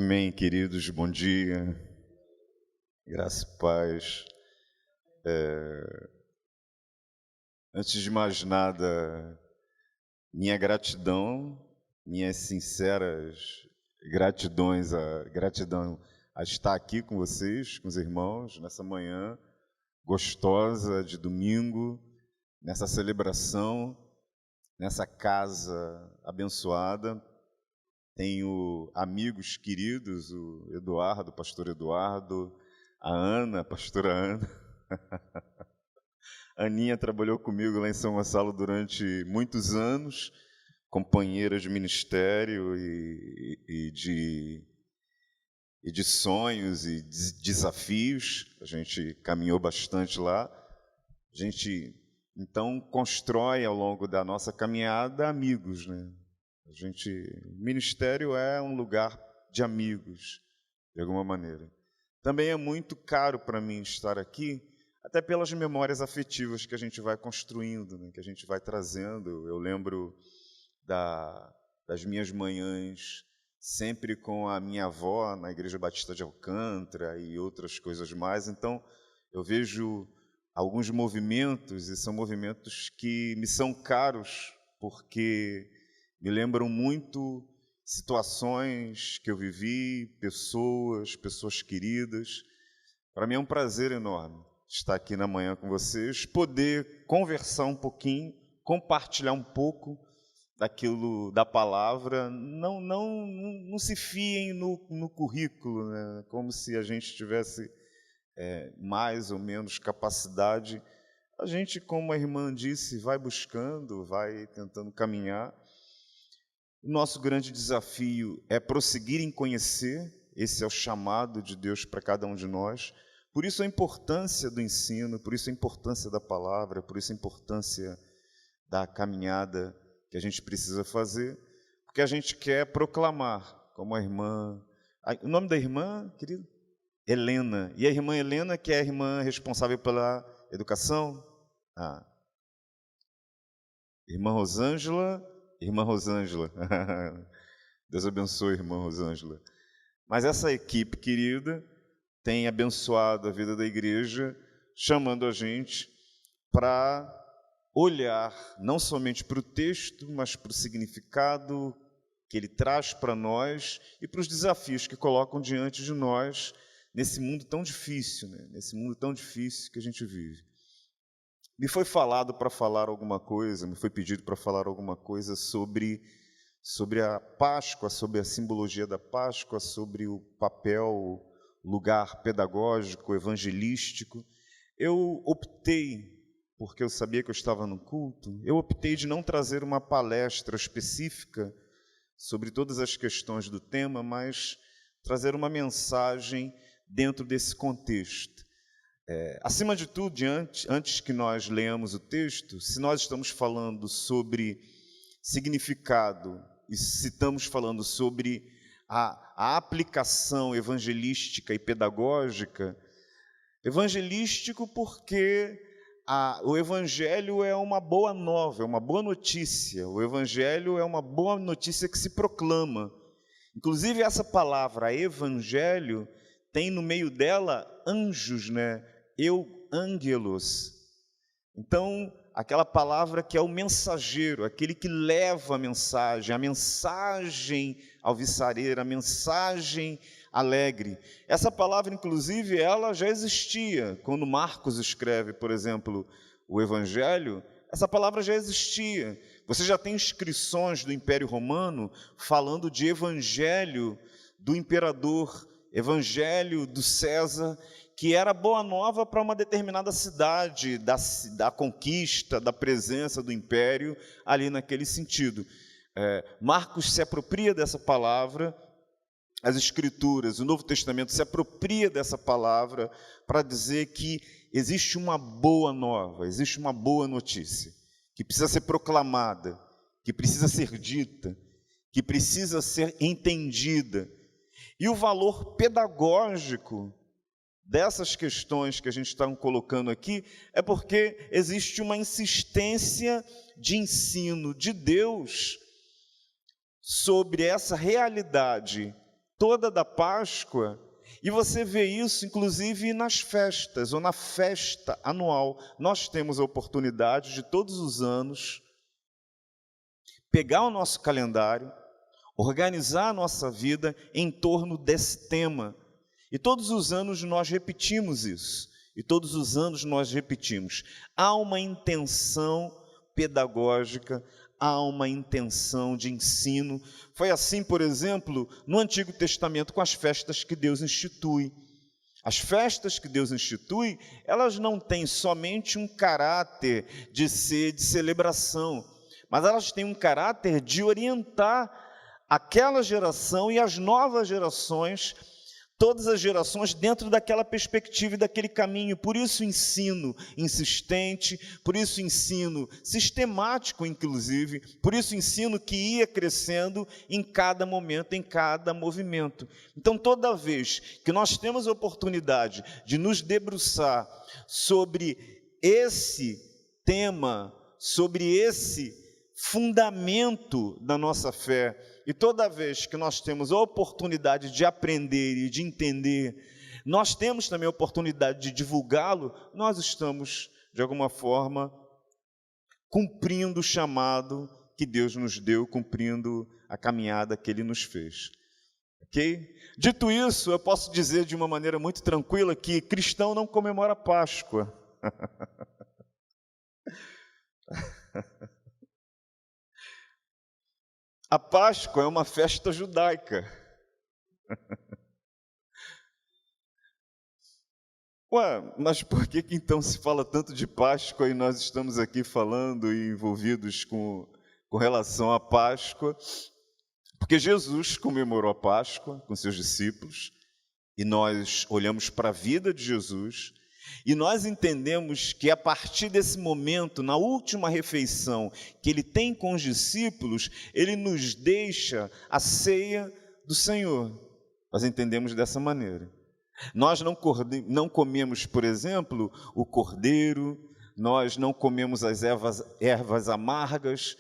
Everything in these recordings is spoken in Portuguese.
Amém, queridos, bom dia, graça e paz. Antes de mais nada, minha gratidão, minhas sinceras gratidão a estar aqui com vocês, com os irmãos, nessa manhã gostosa de domingo, nessa celebração, nessa casa abençoada. Tenho amigos queridos, o Eduardo, o pastor Eduardo, a Ana, a pastora Ana. A Aninha trabalhou comigo lá em São Gonçalo durante muitos anos, companheira de ministério e de sonhos e desafios. A gente caminhou bastante lá. A gente, então, constrói ao longo da nossa caminhada amigos, né? Ministério é um lugar de amigos, de alguma maneira. Também é muito caro para mim estar aqui, até pelas memórias afetivas que a gente vai construindo, né, que a gente vai trazendo. Eu lembro das minhas manhãs, sempre com a minha avó na Igreja Batista de Alcântara e outras coisas mais. Então, eu vejo alguns movimentos, e são movimentos que me são caros, porque me lembram muito situações que eu vivi, pessoas queridas. Para mim é um prazer enorme estar aqui na manhã com vocês, poder conversar um pouquinho, compartilhar um pouco daquilo da palavra. Não se fiem no currículo, né? Como se a gente tivesse mais ou menos capacidade. A gente, como a irmã disse, vai buscando, vai tentando caminhar. O nosso grande desafio é prosseguir em conhecer. Esse é o chamado de Deus para cada um de nós. Por isso a importância do ensino, por isso a importância da palavra, por isso a importância da caminhada que a gente precisa fazer, porque a gente quer proclamar, como a irmã... O nome da irmã, querido? Helena. E a irmã Helena, que é a irmã responsável pela educação? Irmã Rosângela... Irmã Rosângela, Deus abençoe, irmã Rosângela. Mas essa equipe querida tem abençoado a vida da igreja, chamando a gente para olhar não somente para o texto, mas para o significado que ele traz para nós e para os desafios que colocam diante de nós nesse mundo tão difícil, né? Nesse mundo tão difícil que a gente vive. Me foi falado para falar alguma coisa, me foi pedido para falar alguma coisa sobre a Páscoa, sobre a simbologia da Páscoa, sobre o papel, lugar pedagógico, evangelístico. Eu optei, porque eu sabia que eu estava no culto, eu optei de não trazer uma palestra específica sobre todas as questões do tema, mas trazer uma mensagem dentro desse contexto. Acima de tudo, antes que nós leamos o texto, se nós estamos falando sobre significado e se estamos falando sobre a aplicação evangelística e pedagógica, evangelístico porque o evangelho é uma boa nova, é uma boa notícia. O evangelho é uma boa notícia que se proclama. Inclusive essa palavra evangelho tem no meio dela anjos, né? Ângelos. Então, aquela palavra que é o mensageiro, aquele que leva a mensagem alvissareira, a mensagem alegre. Essa palavra, inclusive, ela já existia. Quando Marcos escreve, por exemplo, o Evangelho, essa palavra já existia. Você já tem inscrições do Império Romano falando de Evangelho do Imperador, Evangelho do César, que era boa nova para uma determinada cidade, da conquista, da presença do império, ali naquele sentido. Marcos se apropria dessa palavra, as Escrituras, o Novo Testamento se apropria dessa palavra para dizer que existe uma boa nova, existe uma boa notícia, que precisa ser proclamada, que precisa ser dita, que precisa ser entendida. E o valor pedagógico dessas questões que a gente está colocando aqui é porque existe uma insistência de ensino de Deus sobre essa realidade toda da Páscoa, e você vê isso inclusive nas festas, ou na festa anual. Nós temos a oportunidade de todos os anos pegar o nosso calendário, organizar a nossa vida em torno desse tema. E todos os anos nós repetimos isso. E todos os anos nós repetimos. Há uma intenção pedagógica, há uma intenção de ensino. Foi assim, por exemplo, no Antigo Testamento com as festas que Deus institui. As festas que Deus institui, elas não têm somente um caráter de ser de celebração, mas elas têm um caráter de orientar aquela geração e as novas gerações, todas as gerações, dentro daquela perspectiva e daquele caminho. Por isso ensino insistente, por isso ensino sistemático, inclusive, por isso ensino que ia crescendo em cada momento, em cada movimento. Então, toda vez que nós temos a oportunidade de nos debruçar sobre esse tema, sobre esse fundamento da nossa fé, e toda vez que nós temos a oportunidade de aprender e de entender, nós temos também a oportunidade de divulgá-lo, nós estamos, de alguma forma, cumprindo o chamado que Deus nos deu, cumprindo a caminhada que Ele nos fez. Ok? Dito isso, eu posso dizer de uma maneira muito tranquila que cristão não comemora Páscoa. A Páscoa é uma festa judaica. Ué, mas por que então se fala tanto de Páscoa e nós estamos aqui falando e envolvidos com relação à Páscoa? Porque Jesus comemorou a Páscoa com seus discípulos e nós olhamos para a vida de Jesus e nós entendemos que a partir desse momento, na última refeição que Ele tem com os discípulos, Ele nos deixa a ceia do Senhor. Nós entendemos dessa maneira. Nós não comemos, por exemplo, o cordeiro, nós não comemos as ervas amargas,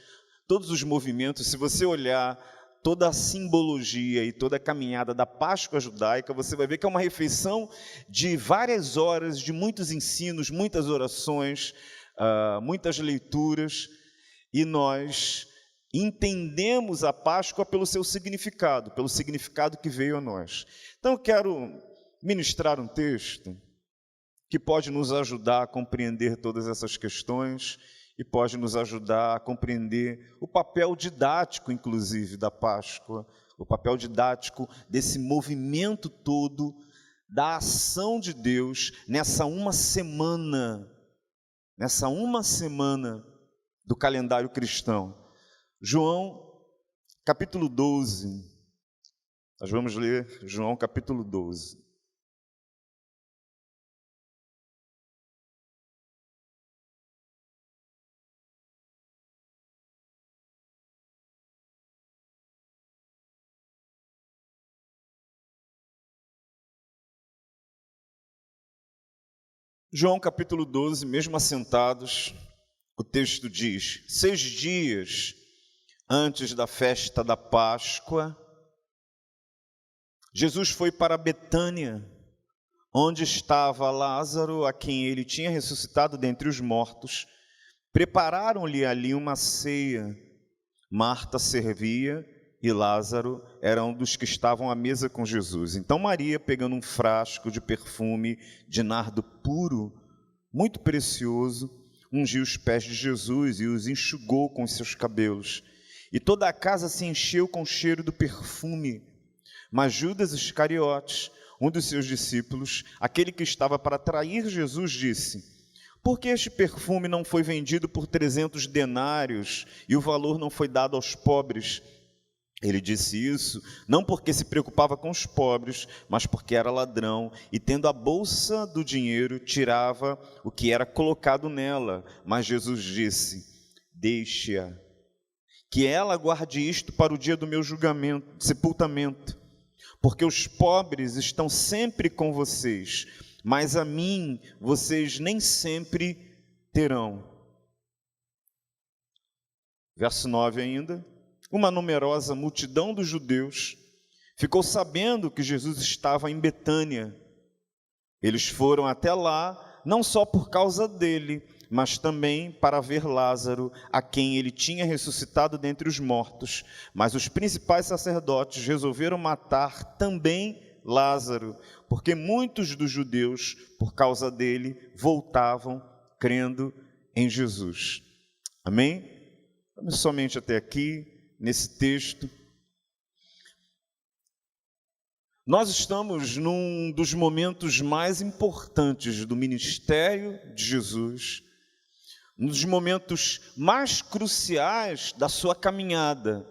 todos os movimentos. Se você olhar toda a simbologia e toda a caminhada da Páscoa judaica, você vai ver que é uma refeição de várias horas, de muitos ensinos, muitas orações, muitas leituras, e nós entendemos a Páscoa pelo seu significado, pelo significado que veio a nós. Então eu quero ministrar um texto que pode nos ajudar a compreender todas essas questões e pode nos ajudar a compreender o papel didático, inclusive, da Páscoa, o papel didático desse movimento todo, da ação de Deus nessa uma semana do calendário cristão. João, capítulo 12, nós vamos ler João, capítulo 12. João capítulo 12, mesmo assentados, o texto diz: 6 dias antes da festa da Páscoa, Jesus foi para Betânia, onde estava Lázaro, a quem ele tinha ressuscitado dentre os mortos. Prepararam-lhe ali uma ceia. Marta servia e Lázaro era um dos que estavam à mesa com Jesus. Então Maria, pegando um frasco de perfume de nardo puro, muito precioso, ungiu os pés de Jesus e os enxugou com os seus cabelos. E toda a casa se encheu com o cheiro do perfume. Mas Judas Iscariotes, um dos seus discípulos, aquele que estava para trair Jesus, disse: por que este perfume não foi vendido por 300 denários e o valor não foi dado aos pobres? Ele disse isso não porque se preocupava com os pobres, mas porque era ladrão e, tendo a bolsa do dinheiro, tirava o que era colocado nela. Mas Jesus disse: deixe-a, que ela guarde isto para o dia do meu julgamento, sepultamento, porque os pobres estão sempre com vocês, mas a mim vocês nem sempre terão. Verso 9 ainda. Uma numerosa multidão dos judeus ficou sabendo que Jesus estava em Betânia. Eles foram até lá, não só por causa dele, mas também para ver Lázaro, a quem ele tinha ressuscitado dentre os mortos. Mas os principais sacerdotes resolveram matar também Lázaro, porque muitos dos judeus, por causa dele, voltavam crendo em Jesus. Amém? Vamos somente até aqui, nesse texto. Nós estamos num dos momentos mais importantes do ministério de Jesus, um dos momentos mais cruciais da sua caminhada.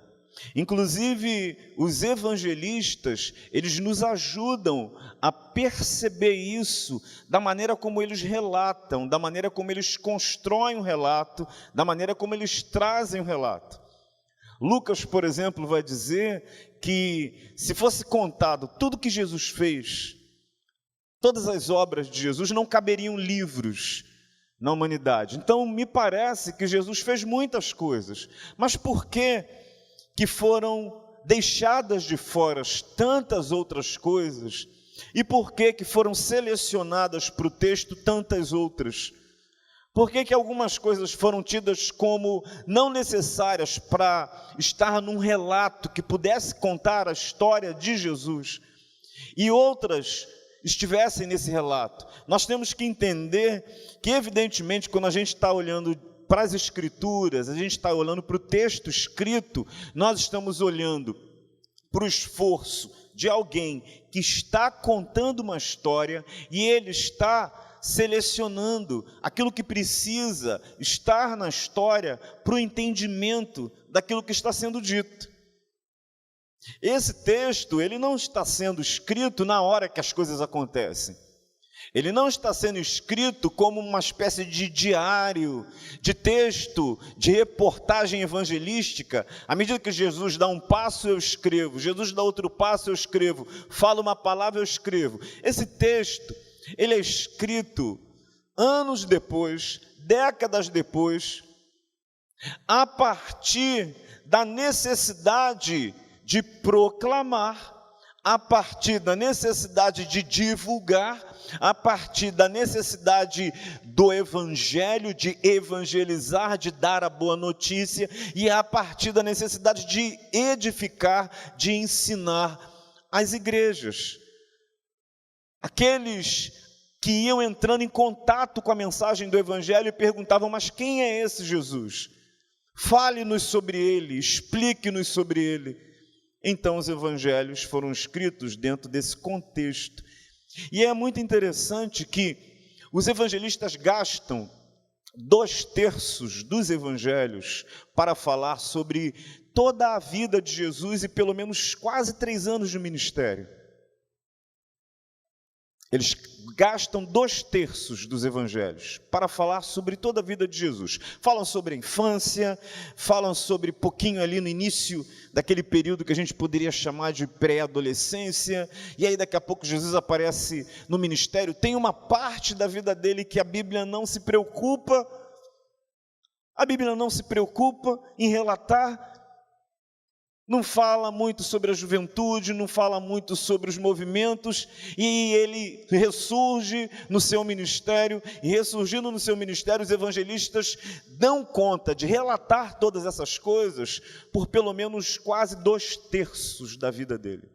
Inclusive, os evangelistas, eles nos ajudam a perceber isso da maneira como eles relatam, da maneira como eles constroem um relato, da maneira como eles trazem um relato. Lucas, por exemplo, vai dizer que se fosse contado tudo que Jesus fez, todas as obras de Jesus, não caberiam livros na humanidade. Então, me parece que Jesus fez muitas coisas, mas por que foram deixadas de fora tantas outras coisas? E por que foram selecionadas para o texto tantas outras? Por que algumas coisas foram tidas como não necessárias para estar num relato que pudesse contar a história de Jesus, e outras estivessem nesse relato? Nós temos que entender que, evidentemente, quando a gente está olhando para as Escrituras, a gente está olhando para o texto escrito, nós estamos olhando para o esforço de alguém que está contando uma história e ele está selecionando aquilo que precisa estar na história para o entendimento daquilo que está sendo dito. Esse texto, ele não está sendo escrito na hora que as coisas acontecem. Ele não está sendo escrito como uma espécie de diário, de texto, de reportagem evangelística. À medida que Jesus dá um passo, eu escrevo. Jesus dá outro passo, eu escrevo. Fala uma palavra, eu escrevo. Esse texto, ele é escrito anos depois, décadas depois, a partir da necessidade de proclamar, a partir da necessidade de divulgar, a partir da necessidade do evangelho, de evangelizar, de dar a boa notícia, e a partir da necessidade de edificar, de ensinar as igrejas. Aqueles que iam entrando em contato com a mensagem do evangelho e perguntavam: mas quem é esse Jesus? Fale-nos sobre ele, explique-nos sobre ele. Então os evangelhos foram escritos dentro desse contexto. E é muito interessante que os evangelistas gastam 2/3 dos evangelhos para falar sobre toda a vida de Jesus e pelo menos quase 3 anos de ministério. Eles gastam 2/3 dos evangelhos para falar sobre toda a vida de Jesus. Falam sobre a infância, falam sobre pouquinho ali no início daquele período que a gente poderia chamar de pré-adolescência, e aí daqui a pouco Jesus aparece no ministério. Tem uma parte da vida dele que a Bíblia não se preocupa, em relatar. Não fala muito sobre a juventude, não fala muito sobre os movimentos, e ele ressurge no seu ministério, e ressurgindo no seu ministério, os evangelistas dão conta de relatar todas essas coisas por pelo menos quase 2/3 da vida dele.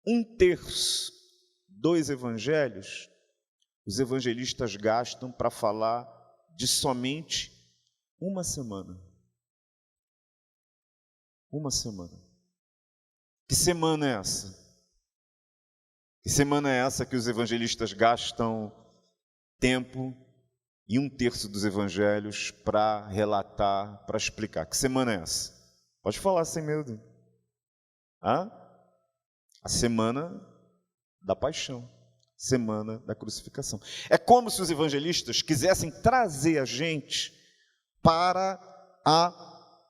1/3 dos evangelhos, os evangelistas gastam para falar de somente uma semana. Uma semana. Que semana é essa? Que semana é essa que os evangelistas gastam tempo e 1/3 dos evangelhos para relatar, para explicar? Que semana é essa? Pode falar sem medo. A semana da paixão, semana da crucificação. É como se os evangelistas quisessem trazer a gente para a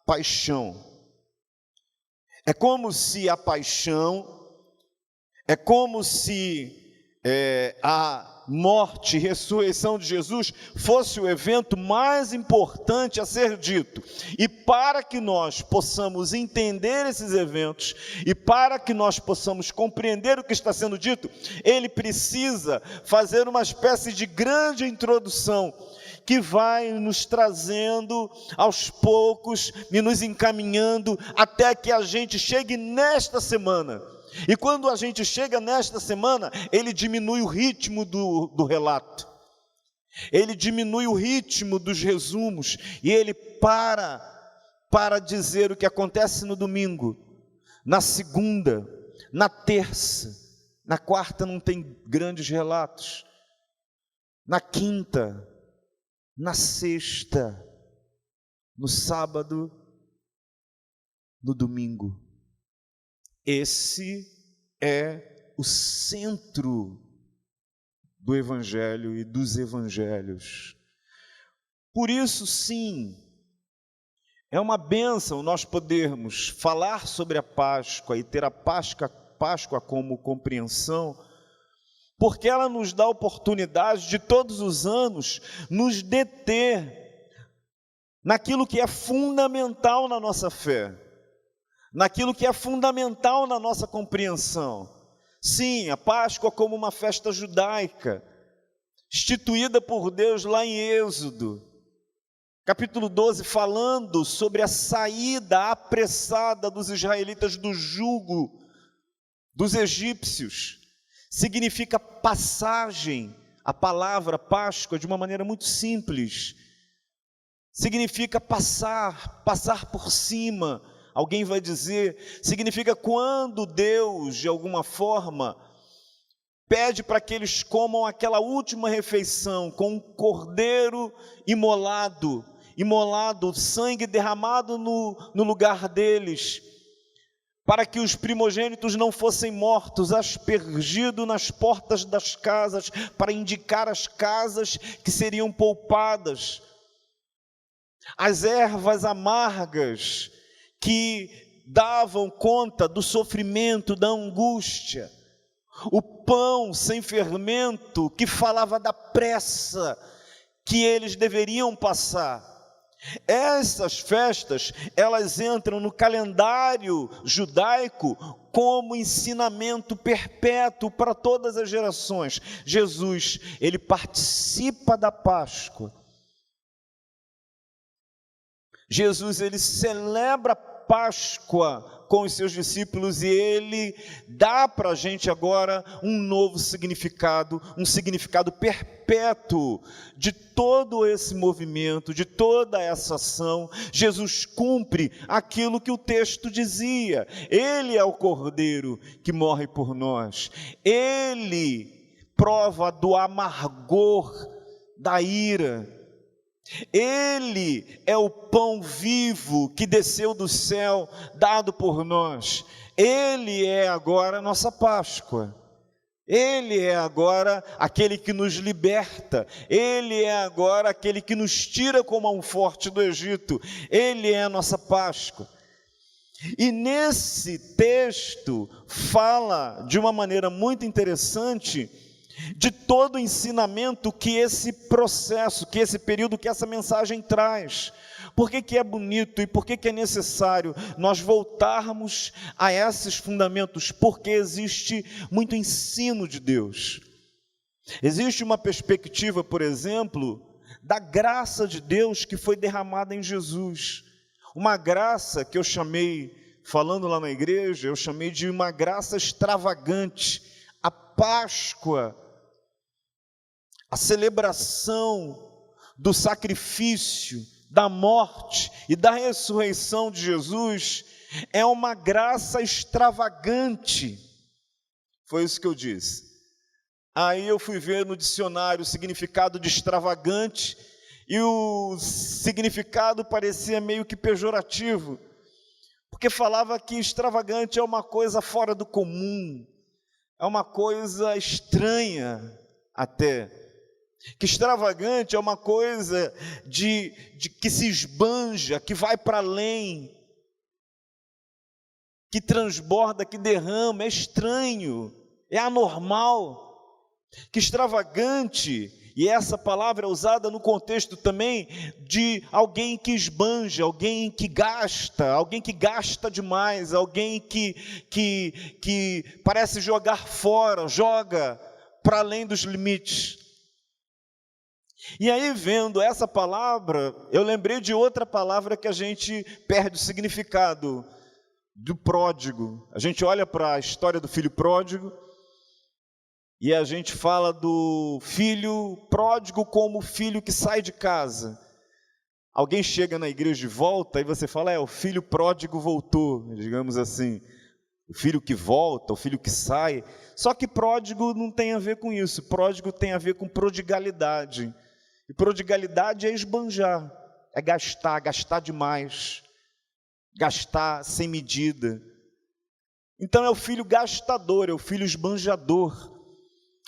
paixão. É como se a paixão, é como se a morte e ressurreição de Jesus fosse o evento mais importante a ser dito. E para que nós possamos entender esses eventos e para que nós possamos compreender o que está sendo dito, ele precisa fazer uma espécie de grande introdução que vai nos trazendo aos poucos e nos encaminhando até que a gente chegue nesta semana. E quando a gente chega nesta semana, ele diminui o ritmo do relato, ele diminui o ritmo dos resumos, e ele para dizer o que acontece no domingo, na segunda, na terça, na quarta não tem grandes relatos, na quinta, na sexta, no sábado, no domingo. Esse é o centro do Evangelho e dos Evangelhos. Por isso, sim, é uma bênção nós podermos falar sobre a Páscoa e ter a Páscoa como compreensão, porque ela nos dá a oportunidade de todos os anos nos deter naquilo que é fundamental na nossa fé, naquilo que é fundamental na nossa compreensão. Sim, a Páscoa como uma festa judaica, instituída por Deus lá em Êxodo, capítulo 12, falando sobre a saída apressada dos israelitas do jugo dos egípcios, significa passagem. A palavra Páscoa, de uma maneira muito simples, significa passar por cima. Alguém vai dizer, significa quando Deus, de alguma forma, pede para que eles comam aquela última refeição com um cordeiro imolado, sangue derramado no lugar deles, para que os primogênitos não fossem mortos, aspergido nas portas das casas, para indicar as casas que seriam poupadas, as ervas amargas que davam conta do sofrimento, da angústia, o pão sem fermento que falava da pressa que eles deveriam passar. Essas festas, elas entram no calendário judaico como ensinamento perpétuo para todas as gerações. Jesus, ele participa da Páscoa. Jesus, ele celebra a Páscoa com os seus discípulos e ele dá para a gente agora um novo significado, um significado perpétuo de todo esse movimento, de toda essa ação. Jesus cumpre aquilo que o texto dizia. Ele é o Cordeiro que morre por nós. Ele prova do amargor da ira. Ele é o pão vivo que desceu do céu, dado por nós. Ele é agora a nossa Páscoa. Ele é agora aquele que nos liberta. Ele é agora aquele que nos tira com mão forte do Egito. Ele é a nossa Páscoa. E nesse texto fala de uma maneira muito interessante de todo o ensinamento que esse processo, que esse período, que essa mensagem traz. Por que é bonito e por que é necessário nós voltarmos a esses fundamentos? Porque existe muito ensino de Deus. Existe uma perspectiva, por exemplo, da graça de Deus que foi derramada em Jesus. Uma graça que eu chamei, falando lá na igreja, eu chamei de uma graça extravagante. A Páscoa, a celebração do sacrifício, da morte e da ressurreição de Jesus é uma graça extravagante. Foi isso que eu disse. Aí eu fui ver no dicionário o significado de extravagante e o significado parecia meio que pejorativo, porque falava que extravagante é uma coisa fora do comum, é uma coisa estranha até. Que extravagante é uma coisa de que se esbanja, que vai para além, que transborda, que derrama, é estranho, é anormal. Que extravagante, e essa palavra é usada no contexto também de alguém que esbanja, alguém que gasta demais, alguém que parece jogar fora, joga para além dos limites. E aí, vendo essa palavra, eu lembrei de outra palavra que a gente perde o significado, do pródigo. A gente olha para a história do filho pródigo, e a gente fala do filho pródigo como o filho que sai de casa. Alguém chega na igreja de volta e você fala, o filho pródigo voltou, digamos assim. O filho que volta, o filho que sai. Só que pródigo não tem a ver com isso. Pródigo tem a ver com prodigalidade. E prodigalidade é esbanjar, é gastar demais, gastar sem medida. Então é o filho gastador, é o filho esbanjador.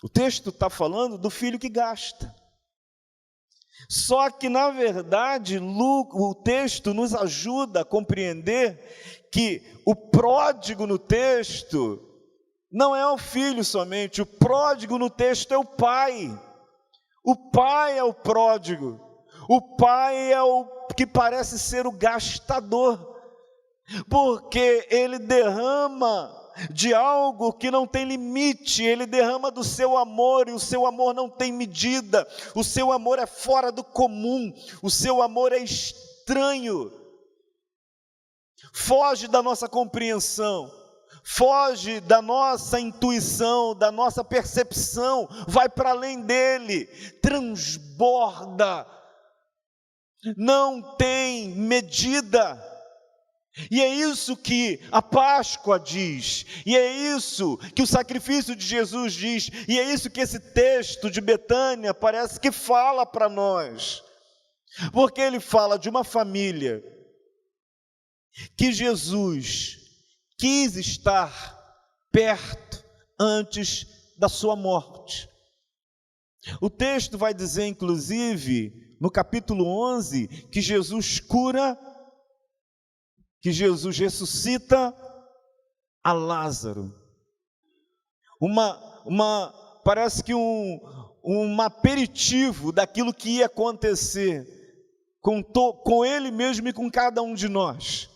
O texto está falando do filho que gasta. Só que, na verdade, o texto nos ajuda a compreender que o pródigo no texto não é o filho somente, o pródigo no texto é o pai. O pai é o pródigo, o pai é o que parece ser o gastador, porque ele derrama de algo que não tem limite, ele derrama do seu amor, e o seu amor não tem medida, o seu amor é fora do comum, o seu amor é estranho, foge da nossa compreensão, foge da nossa intuição, da nossa percepção, vai para além dele, transborda, não tem medida. E é isso que a Páscoa diz, e é isso que o sacrifício de Jesus diz, e é isso que esse texto de Betânia parece que fala para nós, porque ele fala de uma família que Jesus quis estar perto antes da sua morte. O texto vai dizer, inclusive, no capítulo 11, que Jesus cura, que Jesus ressuscita a Lázaro. Parece que um aperitivo daquilo que ia acontecer com ele mesmo e com cada um de nós.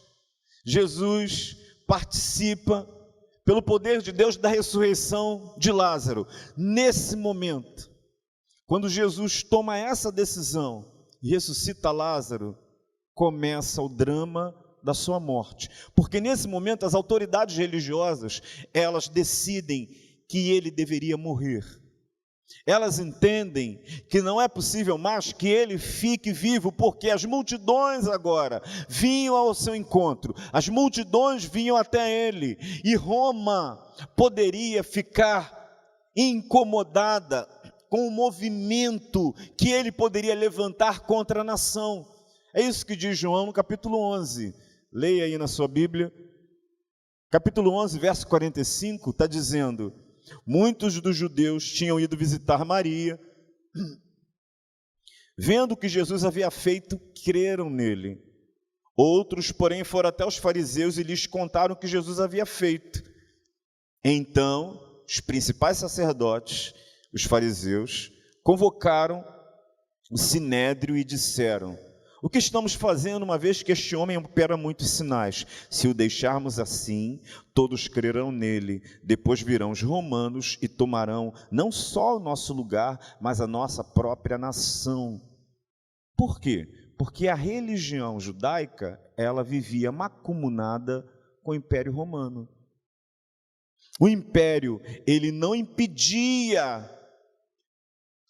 Jesus participa, pelo poder de Deus, da ressurreição de Lázaro. Nesse momento, quando Jesus toma essa decisão e ressuscita Lázaro, começa o drama da sua morte, porque nesse momento as autoridades religiosas, elas decidem que ele deveria morrer. Elas entendem que não é possível mais que ele fique vivo, porque as multidões agora vinham ao seu encontro, as multidões vinham até ele, e Roma poderia ficar incomodada com o movimento que ele poderia levantar contra a nação. É isso que diz João no capítulo 11, leia aí na sua Bíblia, capítulo 11, verso 45, está dizendo: muitos dos judeus tinham ido visitar Maria, vendo o que Jesus havia feito, creram nele. Outros, porém, foram até os fariseus e lhes contaram o que Jesus havia feito. Então, os principais sacerdotes, os fariseus, convocaram o sinédrio e disseram: o que estamos fazendo, uma vez que este homem opera muitos sinais? Se o deixarmos assim, todos crerão nele. Depois virão os romanos e tomarão não só o nosso lugar, mas a nossa própria nação. Por quê? Porque a religião judaica, ela vivia mancomunada com o Império Romano. O Império, ele não impedia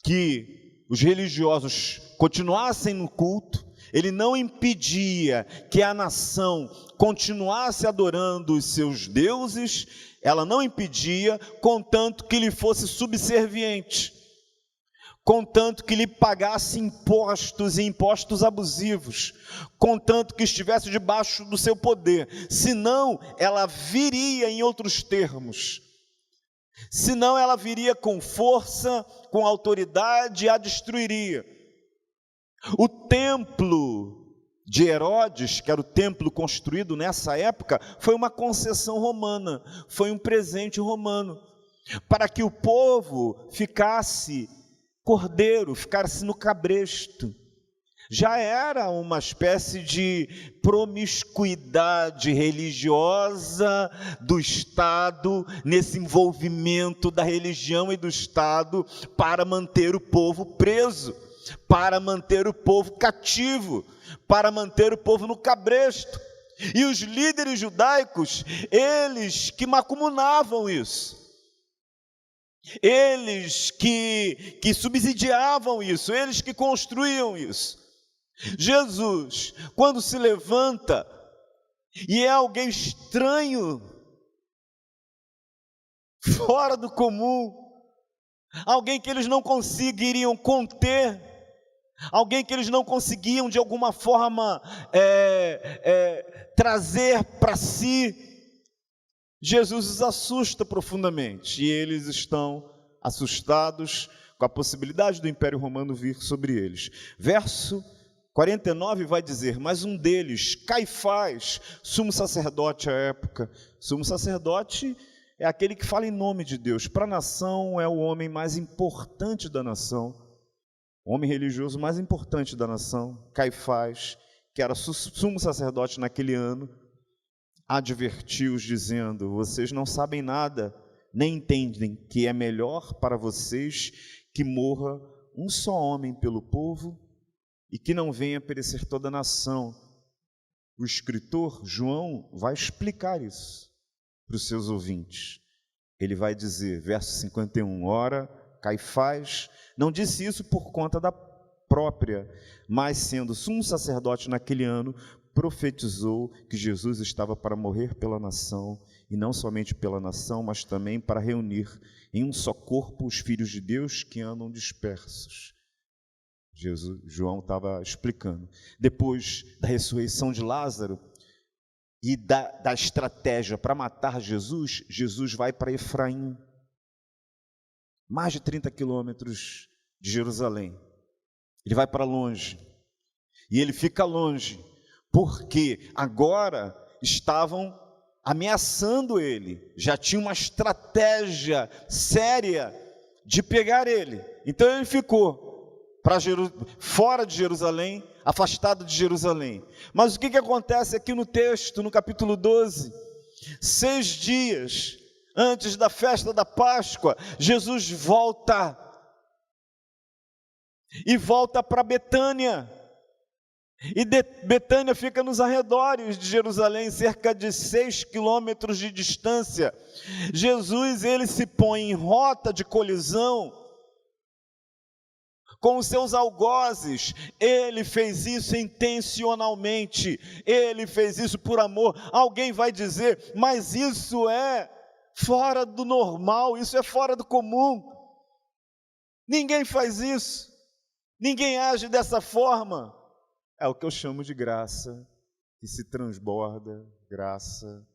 que os religiosos continuassem no culto, ele não impedia que a nação continuasse adorando os seus deuses, ela não impedia, contanto que lhe fosse subserviente, contanto que lhe pagasse impostos e impostos abusivos, contanto que estivesse debaixo do seu poder, senão ela viria em outros termos, senão ela viria com força, com autoridade e a destruiria. O templo de Herodes, que era o templo construído nessa época, foi uma concessão romana, foi um presente romano. para que o povo ficasse cordeiro, ficasse no cabresto. Já era uma espécie de promiscuidade religiosa do Estado, nesse envolvimento da religião e do Estado para manter o povo preso, para manter o povo cativo, para manter o povo no cabresto. E os líderes judaicos, eles que macumunavam isso, eles que subsidiavam isso, eles que construíam isso. Jesus, quando se levanta e é alguém estranho, fora do comum, alguém que eles não conseguiriam conter, alguém que eles não conseguiam de alguma forma trazer para si, Jesus os assusta profundamente, e eles estão assustados com a possibilidade do Império Romano vir sobre eles. Verso 49 vai dizer: mas um deles, Caifás, sumo sacerdote à época. Sumo sacerdote é aquele que fala em nome de Deus. Para a nação é o homem mais importante da nação, o homem religioso mais importante da nação. Caifás, que era sumo sacerdote naquele ano, advertiu-os dizendo: vocês não sabem nada, nem entendem que é melhor para vocês que morra um só homem pelo povo e que não venha perecer toda a nação. O escritor João vai explicar isso para os seus ouvintes. Ele vai dizer, verso 51, ora, Caifás não disse isso por conta da própria, mas sendo sumo sacerdote naquele ano, profetizou que Jesus estava para morrer pela nação, e não somente pela nação, mas também para reunir em um só corpo os filhos de Deus que andam dispersos. João estava explicando. Depois da ressurreição de Lázaro e da estratégia para matar Jesus, Jesus vai para Efraim, mais de 30 quilômetros de Jerusalém. Ele vai para longe, e ele fica longe, porque agora estavam ameaçando ele, já tinha uma estratégia séria de pegar ele. Então ele ficou fora de Jerusalém, afastado de Jerusalém. Mas o que acontece aqui no texto, no capítulo 12? 6 dias antes da festa da Páscoa, Jesus volta para Betânia. E Betânia fica nos arredores de Jerusalém, cerca de 6 quilômetros de distância. Jesus, ele se põe em rota de colisão com os seus algozes. Ele fez isso intencionalmente, ele fez isso por amor. Alguém vai dizer, mas isso é fora do normal, isso é fora do comum. Ninguém faz isso, ninguém age dessa forma. É o que eu chamo de graça, que se transborda, graça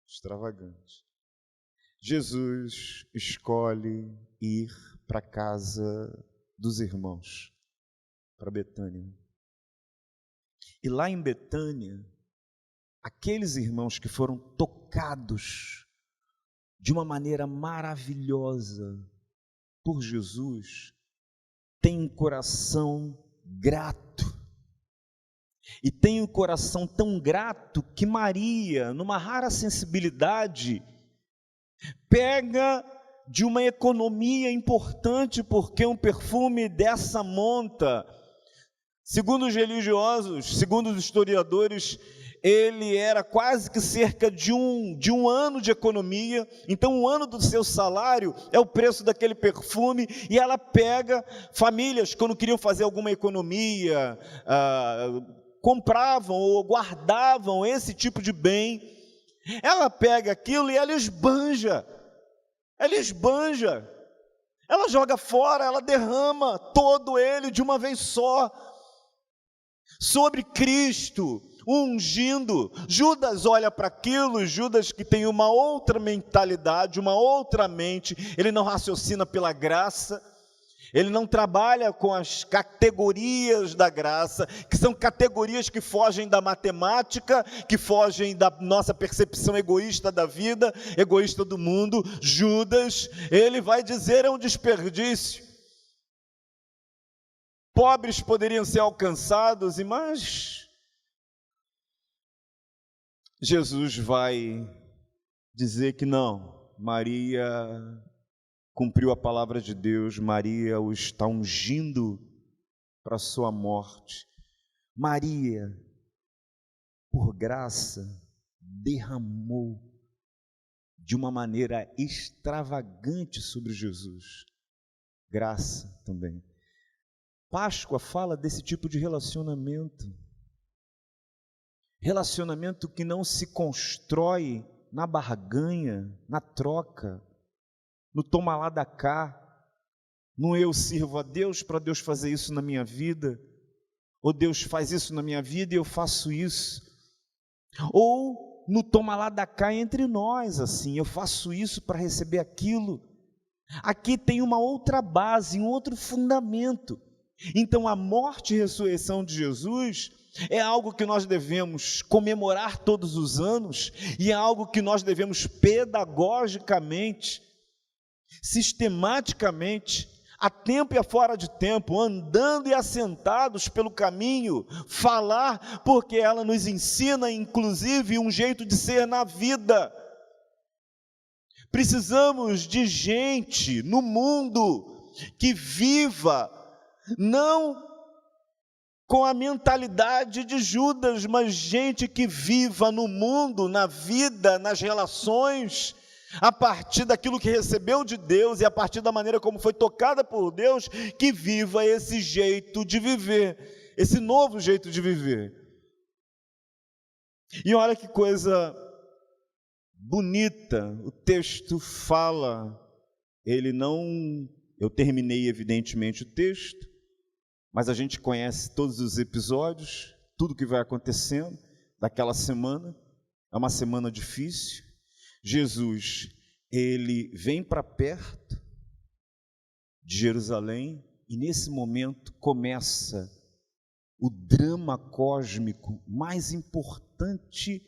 extravagante. Jesus escolhe ir para a casa dos irmãos, para Betânia. E lá em Betânia, aqueles irmãos que foram tocados de uma maneira maravilhosa por Jesus, têm um coração grato. E tem um coração tão grato que Maria, numa rara sensibilidade, pega de uma economia importante, porque um perfume dessa monta, segundo os religiosos, segundo os historiadores, ele era quase que cerca de um ano de economia. Então 1 ano do seu salário é o preço daquele perfume, e ela pega, famílias quando queriam fazer alguma economia, compravam ou guardavam esse tipo de bem, ela pega aquilo e ela esbanja, ela joga fora, ela derrama todo ele de uma vez só, sobre Cristo, ungindo. Judas olha para aquilo, Judas que tem uma outra mentalidade, uma outra mente, ele não raciocina pela graça, Ele não trabalha com as categorias da graça, que são categorias que fogem da matemática, que fogem da nossa percepção egoísta da vida, egoísta do mundo. Judas, ele vai dizer, é um desperdício. Pobres poderiam ser alcançados, mas Jesus vai dizer que não. Maria cumpriu a palavra de Deus, Maria o está ungindo para a sua morte. Maria, por graça, derramou de uma maneira extravagante sobre Jesus. Graça também. Páscoa fala desse tipo de relacionamento. Relacionamento que não se constrói na barganha, na troca, no toma lá da cá, no eu sirvo a Deus para Deus fazer isso na minha vida, ou Deus faz isso na minha vida e eu faço isso, ou no toma lá da cá entre nós, assim, eu faço isso para receber aquilo. Aqui tem uma outra base, um outro fundamento. Então a morte e ressurreição de Jesus é algo que nós devemos comemorar todos os anos, e é algo que nós devemos pedagogicamente, sistematicamente, a tempo e a fora de tempo, andando e assentados pelo caminho, falar, porque ela nos ensina, inclusive, um jeito de ser na vida. Precisamos de gente no mundo que viva, não com a mentalidade de Judas, mas gente que viva no mundo, na vida, nas relações, a partir daquilo que recebeu de Deus e a partir da maneira como foi tocada por Deus, que viva esse jeito de viver, esse novo jeito de viver. E olha que coisa bonita, o texto fala, eu terminei evidentemente o texto, mas a gente conhece todos os episódios, tudo que vai acontecendo daquela semana. É uma semana difícil. Jesus, ele vem para perto de Jerusalém e nesse momento começa o drama cósmico mais importante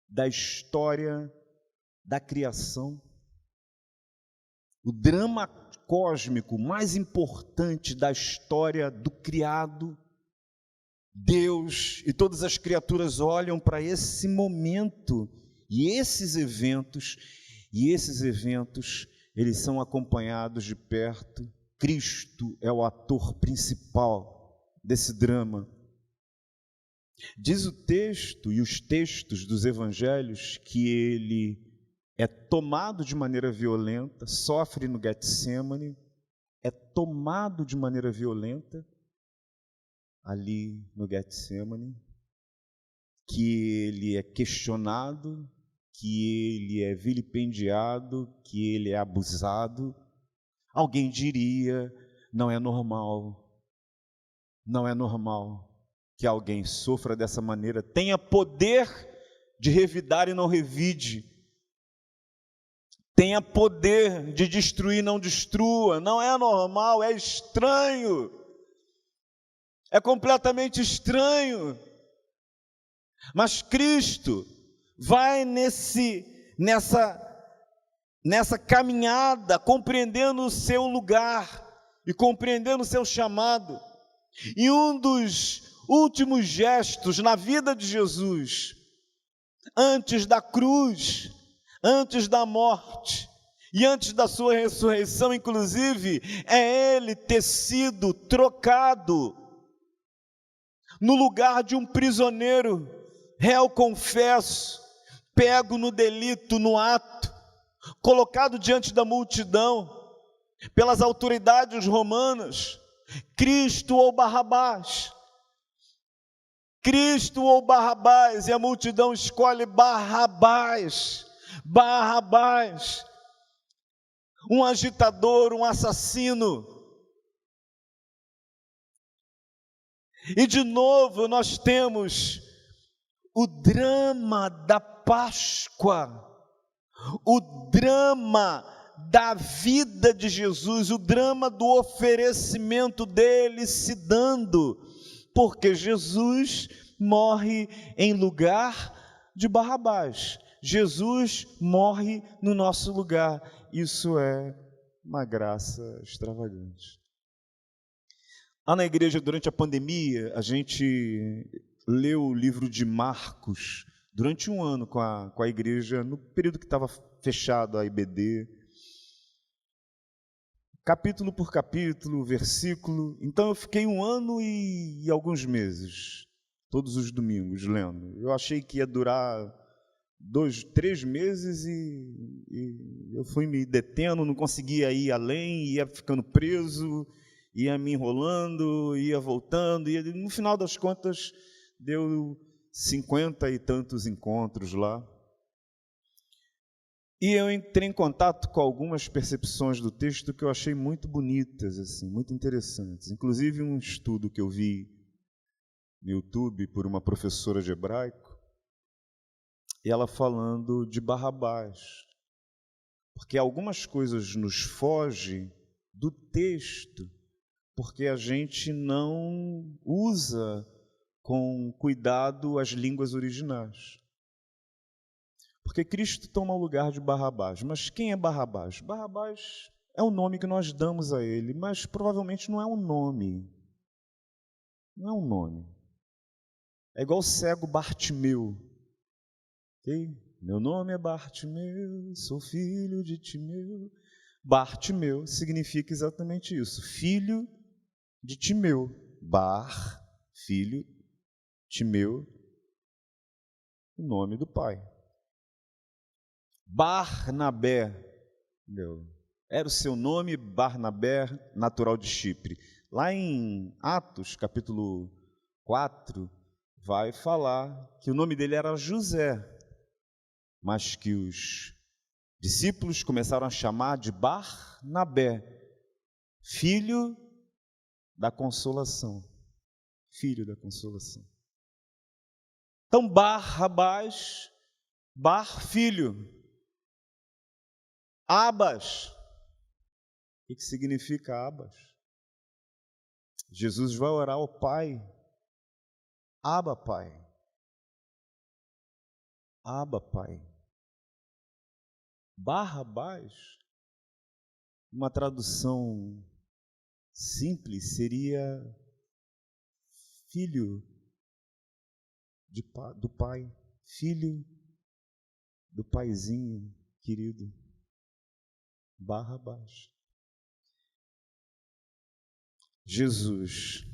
da história da criação. O drama cósmico mais importante da história do criado. Deus e todas as criaturas olham para esse momento e esses eventos, eles são acompanhados de perto. Cristo é o ator principal desse drama. Diz o texto e os textos dos evangelhos que ele é tomado de maneira violenta, sofre no Getsemane, é tomado de maneira violenta ali no Getsemane, que ele é questionado, que ele é vilipendiado, que ele é abusado. Alguém diria, não é normal que alguém sofra dessa maneira, tenha poder de revidar e não revide, tenha poder de destruir e não destrua. Não é normal, é estranho, é completamente estranho. Mas Cristo vai nessa caminhada, compreendendo o seu lugar e compreendendo o seu chamado. E um dos últimos gestos na vida de Jesus, antes da cruz, antes da morte e antes da sua ressurreição, inclusive, é ele ter sido trocado no lugar de um prisioneiro, réu confesso, pego no delito, no ato, colocado diante da multidão, pelas autoridades romanas. Cristo ou Barrabás? Cristo ou Barrabás? E a multidão escolhe Barrabás. Barrabás, um agitador, um assassino. E de novo nós temos o drama da Páscoa, o drama da vida de Jesus, o drama do oferecimento dele se dando, porque Jesus morre em lugar de Barrabás. Jesus morre no nosso lugar. Isso é uma graça extravagante. Lá na igreja, durante a pandemia, a gente leu o livro de Marcos durante um ano com a igreja, no período que estava fechado a IBD, capítulo por capítulo, versículo. Então eu fiquei um ano e alguns meses, todos os domingos, lendo. Eu achei que ia durar 2, 3 meses e eu fui me detendo, não conseguia ir além, ia ficando preso, ia me enrolando, ia voltando, e no final das contas deu 50 e tantos encontros lá. E eu entrei em contato com algumas percepções do texto que eu achei muito bonitas, assim, muito interessantes. Inclusive um estudo que eu vi no YouTube por uma professora de hebraico, e ela falando de Barrabás, porque algumas coisas nos fogem do texto, porque a gente não usa com cuidado as línguas originais. Porque Cristo toma o lugar de Barrabás. Mas quem é Barrabás? Barrabás é o nome que nós damos a ele, mas provavelmente não é um nome. Não é um nome. É igual o cego Bartimeu. Okay? Meu nome é Bartimeu, sou filho de Timeu. Bartimeu significa exatamente isso, filho de Timeu. Bar, filho, Timeu, o nome do pai. Barnabé, era o seu nome, Barnabé, natural de Chipre. Lá em Atos, capítulo 4, vai falar que o nome dele era José, mas que os discípulos começaram a chamar de Barnabé, filho da consolação. Filho da consolação. Então, Barrabás, Bar, filho. Abas. O que significa Abas? Jesus vai orar ao Pai. Abba, Pai. Abba, Pai. Barrabás, uma tradução simples, seria filho do Pai, filho do Paizinho querido. Barrabás. Jesus,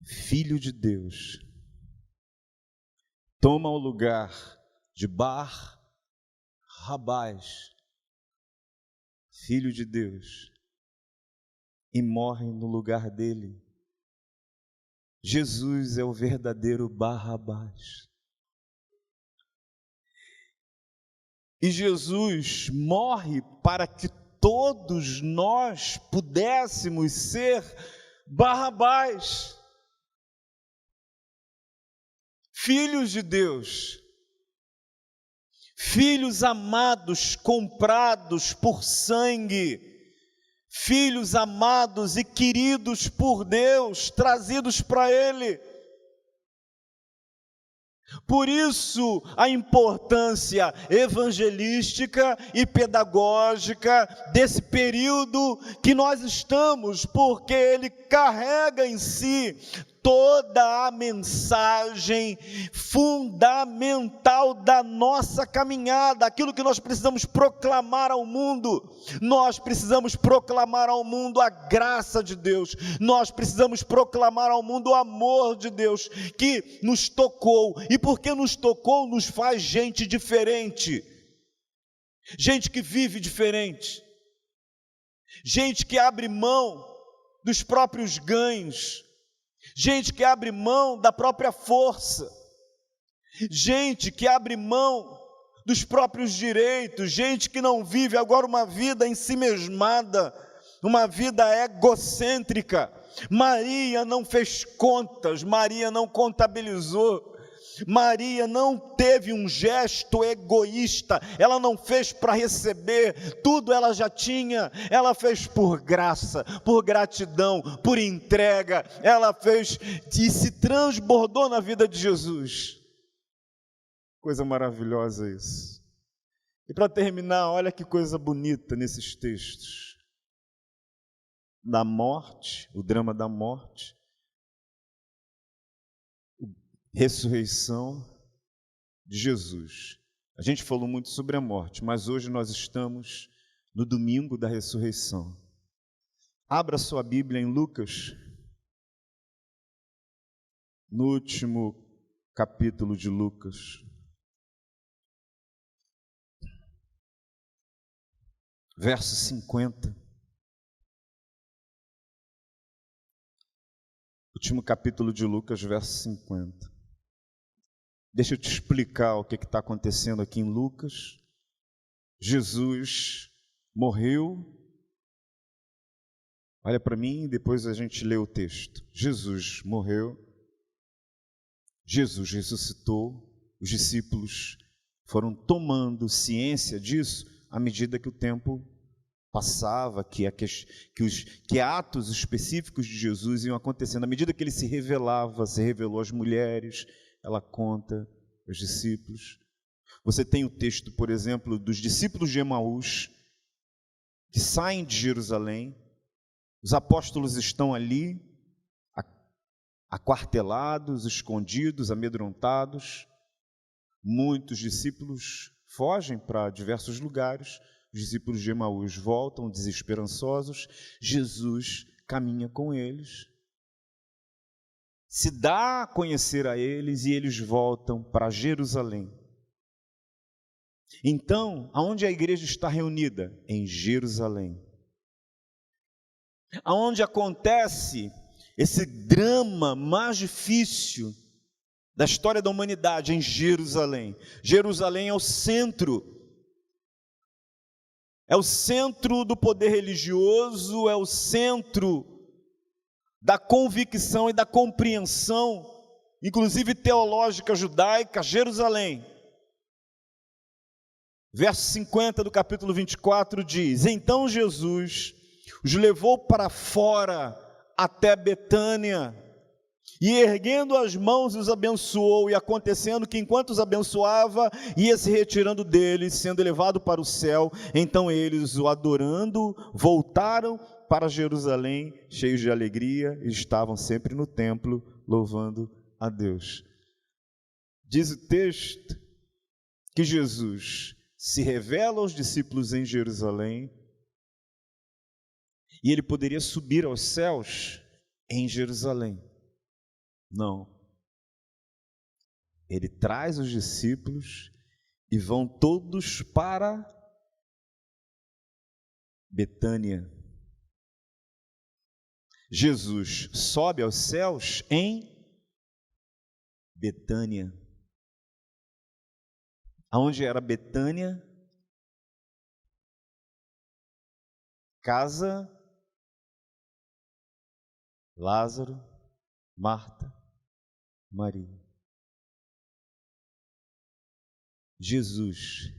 Filho de Deus, toma o lugar de Barrabás, Filho de Deus, e morre no lugar dele. Jesus é o verdadeiro Barrabás. E Jesus morre para que todos nós pudéssemos ser Barrabás, filhos de Deus, filhos amados, comprados por sangue, filhos amados e queridos por Deus, trazidos para Ele. Por isso, a importância evangelística e pedagógica desse período que nós estamos, porque ele carrega em si toda a mensagem fundamental da nossa caminhada, aquilo que nós precisamos proclamar ao mundo. Nós precisamos proclamar ao mundo a graça de Deus, nós precisamos proclamar ao mundo o amor de Deus, que nos tocou, e porque nos tocou, nos faz gente diferente, gente que vive diferente, gente que abre mão dos próprios ganhos, gente que abre mão da própria força, gente que abre mão dos próprios direitos, gente que não vive agora uma vida ensimesmada, uma vida egocêntrica. Maria não fez contas, Maria não contabilizou, Maria não teve um gesto egoísta, ela não fez para receber, tudo ela já tinha, ela fez por graça, por gratidão, por entrega, ela fez e se transbordou na vida de Jesus. Coisa maravilhosa isso. E para terminar, olha que coisa bonita nesses textos. Da morte, o drama da morte, ressurreição de Jesus. A gente falou muito sobre a morte, mas hoje nós estamos no domingo da ressurreição. Abra sua Bíblia em Lucas, no último capítulo de Lucas. Verso 50. Último capítulo de Lucas, verso 50. Deixa eu te explicar o que está acontecendo aqui em Lucas. Jesus morreu. Olha para mim e depois a gente lê o texto. Jesus morreu. Jesus ressuscitou. Os discípulos foram tomando ciência disso à medida que o tempo passava, que atos específicos de Jesus iam acontecendo. À medida que ele se revelava, se revelou às mulheres, ela conta aos discípulos. Você tem o texto, por exemplo, dos discípulos de Emaús, que saem de Jerusalém. Os apóstolos estão ali, aquartelados, escondidos, amedrontados. Muitos discípulos fogem para diversos lugares. Os discípulos de Emaús voltam desesperançosos. Jesus caminha com eles, se dá a conhecer a eles e eles voltam para Jerusalém. Então, aonde a igreja está reunida? Em Jerusalém. Aonde acontece esse drama mais difícil da história da humanidade? Em Jerusalém. Jerusalém é o centro. É o centro do poder religioso, é o centro da convicção e da compreensão, inclusive teológica judaica. Jerusalém. Verso 50 do capítulo 24 diz: então Jesus os levou para fora até Betânia, e erguendo as mãos os abençoou, e acontecendo que enquanto os abençoava, ia se retirando deles, sendo elevado para o céu. Então eles, o adorando, voltaram para Jerusalém, cheios de alegria, e estavam sempre no templo, louvando a Deus. Diz o texto que Jesus se revela aos discípulos em Jerusalém, e ele poderia subir aos céus em Jerusalém. Não. Ele traz os discípulos e vão todos para Betânia. Jesus sobe aos céus em Betânia. Aonde era Betânia? Casa, Lázaro, Marta, Maria. Jesus,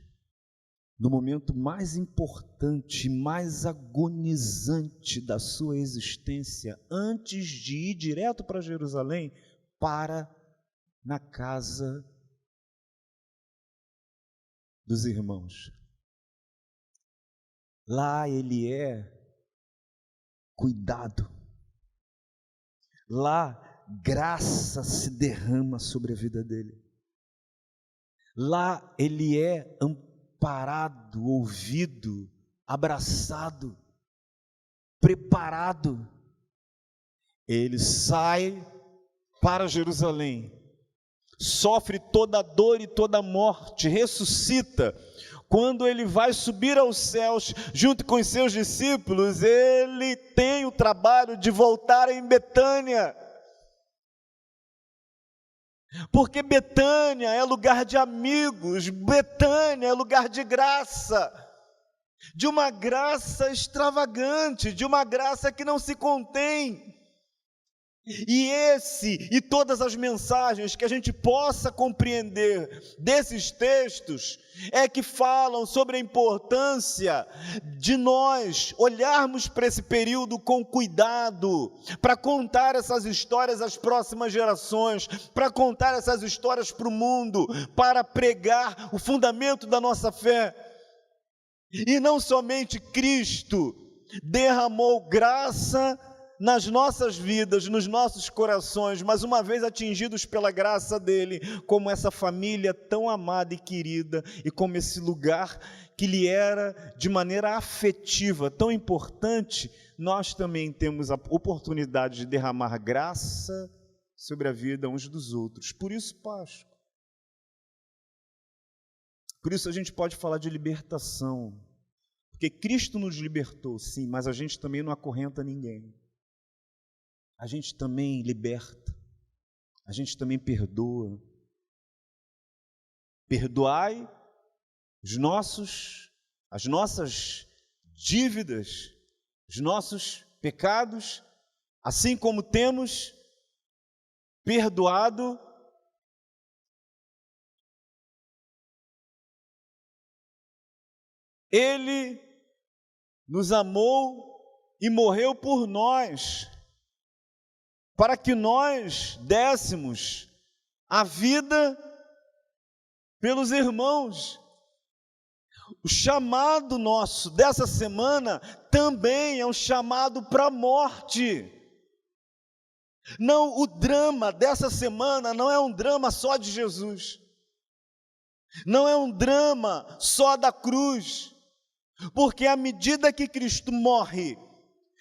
no momento mais importante, mais agonizante da sua existência, antes de ir direto para Jerusalém, para na casa dos irmãos. Lá ele é cuidado. Lá graça se derrama sobre a vida dele. Lá ele é amparado, ouvido, abraçado, preparado. Ele sai para Jerusalém, sofre toda a dor e toda a morte, ressuscita. Quando ele vai subir aos céus, junto com os seus discípulos, ele tem o trabalho de voltar em Betânia. Porque Betânia é lugar de amigos, Betânia é lugar de graça, de uma graça extravagante, de uma graça que não se contém. E esse e todas as mensagens que a gente possa compreender desses textos é que falam sobre a importância de nós olharmos para esse período com cuidado, para contar essas histórias às próximas gerações, para contar essas histórias para o mundo, para pregar o fundamento da nossa fé. E não somente Cristo derramou graça nas nossas vidas, nos nossos corações, mas uma vez atingidos pela graça dele, como essa família tão amada e querida, e como esse lugar que lhe era de maneira afetiva tão importante, nós também temos a oportunidade de derramar graça sobre a vida uns dos outros. Por isso, Páscoa. Por isso a gente pode falar de libertação, porque Cristo nos libertou, sim, mas a gente também não acorrenta ninguém. A gente também liberta, a gente também perdoa. Perdoai as nossas dívidas, os nossos pecados, assim como temos perdoado Ele nos amou e morreu por nós, para que nós dessemos a vida pelos irmãos. O chamado nosso dessa semana também é um chamado para a morte. Não, o drama dessa semana não é um drama só de Jesus, não é um drama só da cruz, porque à medida que Cristo morre,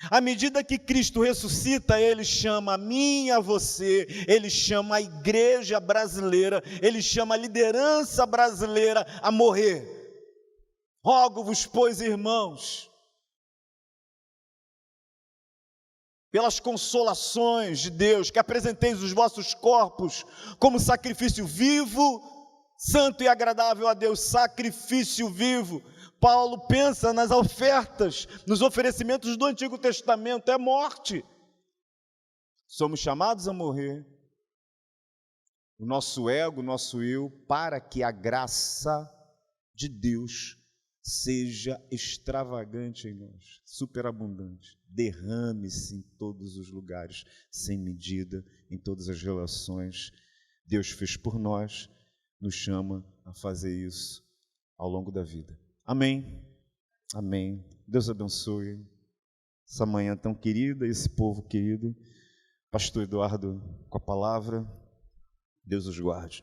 à medida que Cristo ressuscita, Ele chama a mim e a você, Ele chama a igreja brasileira, Ele chama a liderança brasileira a morrer. Rogo-vos, pois, irmãos, pelas consolações de Deus, que apresenteis os vossos corpos como sacrifício vivo, santo e agradável a Deus, sacrifício vivo. Paulo pensa nas ofertas, nos oferecimentos do Antigo Testamento, é morte. Somos chamados a morrer, o nosso ego, o nosso eu, para que a graça de Deus seja extravagante em nós, superabundante, derrame-se em todos os lugares, sem medida, em todas as relações. Deus fez por nós, nos chama a fazer isso ao longo da vida. Amém, amém. Deus abençoe essa manhã tão querida, esse povo querido. Pastor Eduardo com a palavra. Deus os guarde.